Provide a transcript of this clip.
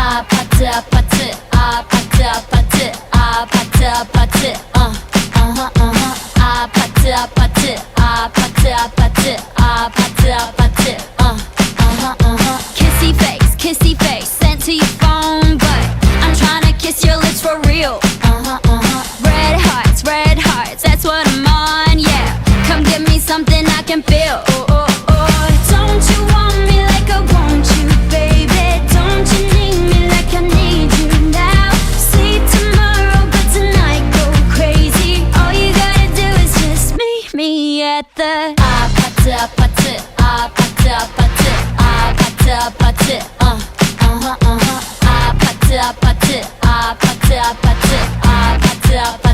아파트 아파트 아파트 아파트 아파트 아파트 아파트 아파트 아파트 아파트 아파트 아파트 kissy face sent to your phone, but I'm tryna kiss your lips for real. Red hearts, that's what I'm on, yeah. Come give me something I can feel. Don't you want me like I want you, baby? Don't you need me like I need you now? See tomorrow, but tonight go crazy. All you gotta do is just meet me at the 아파트 아파트 아파트 아파트 아파트 아파트 아파트 아파트 아파트 아파트 아파트